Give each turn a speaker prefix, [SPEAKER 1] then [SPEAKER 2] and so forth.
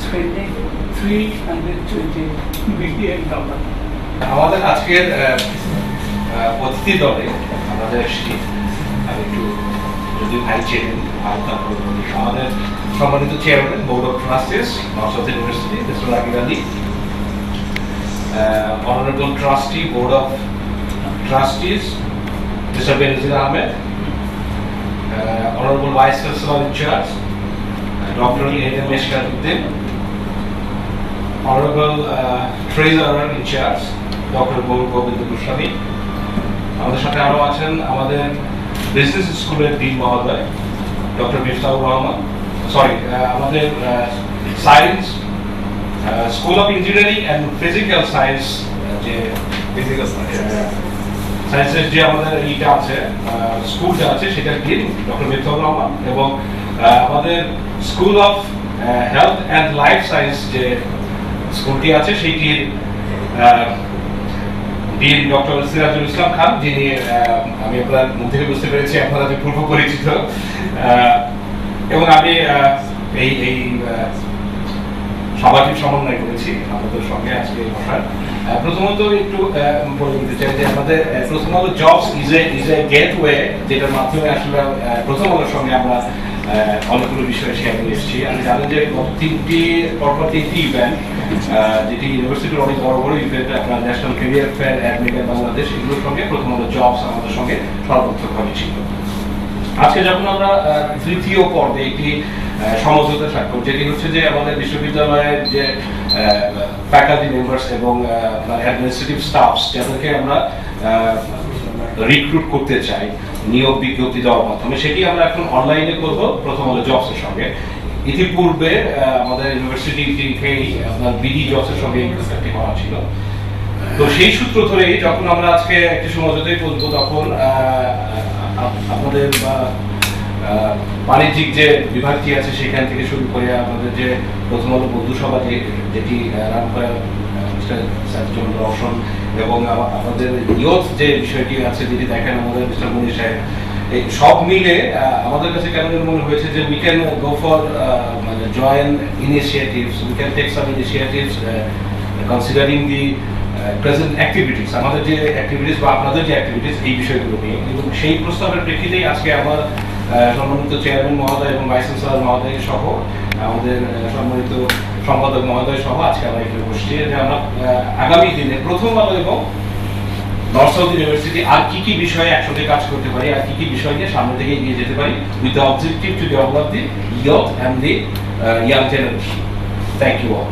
[SPEAKER 1] spending $320 billion.
[SPEAKER 2] আমাদের আজকের অতিথি দলে আমাদের আমি একটু যদি ভাই চেনেন আমাদের সম্মানিত chairman board of trustees North South University mister Rakib Ali, honourable trustee board of trustees mister Benazir Ahmed, honourable vice chancellor in charge doctor A M. Eshkaruddin, honourable treasurer in charge doctor Gobinda Goswami. আমাদের সাথে আরো আছেন আমাদের বিজনেস স্কুলের ডিন মহোদয় ডক্টর মিফতাহুর রহমান, আমাদের science school of engineering and physical science যে সায়েন্সের যে আমাদের ইটা আছে স্কুলটা আছে সেটার ডিন ডক্টর মিফতাহুর রহমান, এবং আমাদের school of health and life science যে স্কুলটি আছে সেইটির ডিন ডক্টর সিরাজুল ইসলাম খান, যিনি আমি আপনার মুখ থেকে বুঝতে পেরেছি আপনারা যে পূর্ব পরিচিত, এবং আমি এই সভাটির সমন্বয় করেছি আমাদের সঙ্গে আজকে বসার। প্রথমত একটু বলে দিতে চাই যে আমাদের প্রথমত জবস ইজ এ গেটওয়ে, যেটার মাধ্যমে আসলে প্রথম আলোর সঙ্গে আমরা অনেকগুলো বিষয় শেয়ার করে এসেছি। আমি জানেন যে পরপর তিনটি ইভেন্ট, যেটি ইউনিভার্সিটির অনেক বড় বড় ইভেন্ট, আপনার ন্যাশনাল ক্যারিয়ার ফেয়ার, অ্যাডমিকার বাংলাদেশ, এগুলোর সঙ্গে প্রথম আলো জবস আমাদের সঙ্গে সর্বপ্রথমভাবে ছিল। আজকে যখন আমরা তৃতীয় পর্বে একটি সমঝোতা স্বাক্ষর, যেটি হচ্ছে যে আমাদের বিশ্ববিদ্যালয়ের যে ফ্যাকাল্টি মেম্বার্স এবং অ্যাডমিনিস্ট্রেটিভ স্টাফস যাদেরকে আমরা রিক্রুট করতে চাই নিয়োগ বিজ্ঞপ্তি দেওয়ার মাধ্যমে, সেটি আমরা এখন অনলাইনে করব প্রথম আলো জবসের সঙ্গে। ইতিপূর্বে আমাদের ইউনিভার্সিটি থেকেই আপনার বিডি জবসের সঙ্গে একটি করা ছিল। তো সেই সূত্র ধরেই যখন আমরা আজকে একটি সমঝোতায় পৌঁছবো, তখন আমাদের বাণিজ্যিক যে বিভাগটি আছে সেখান থেকে শুরু করে আমাদের যে প্রথম আলো বন্ধু সভা যেটি রান করে মিস্টার সাজ্জুল রওশন, এবং আমাদের ইয়থ যে বিষয়টি আছে যেটি দেখেন আমাদের মিস্টার মনির সাহেব, এই সব মিলে আমাদের কাছে কেন মনে হয়েছে যে we can go for join initiatives, we can take some initiatives considering the present activities, আমাদের যে অ্যাক্টিভিটিস বা আপনাদের যে অ্যাক্টিভিটিস, এই বিষয়গুলো নিয়ে। এবং সেই প্রস্তাবের প্রেক্ষিতেই আজকে আমার সম্মানিত চেয়ারম্যান মহোদয় এবং ভাইস চ্যান্সেলর মহোদয় সহ আমাদের সম্মানিত সম্পাদক মহোদয় সহ আজকে আমরা এখানে বসছি যে আমরা আগামী দিনে প্রথম আলো এবং নর্থ সাউথ ইউনিভার্সিটি আর কি বিষয়ে একসাথে কাজ করতে পারি, আর কি বিষয় নিয়ে সামনে থেকে এগিয়ে যেতে পারি, with the objective to develop the youth and the young generation. Thank you all.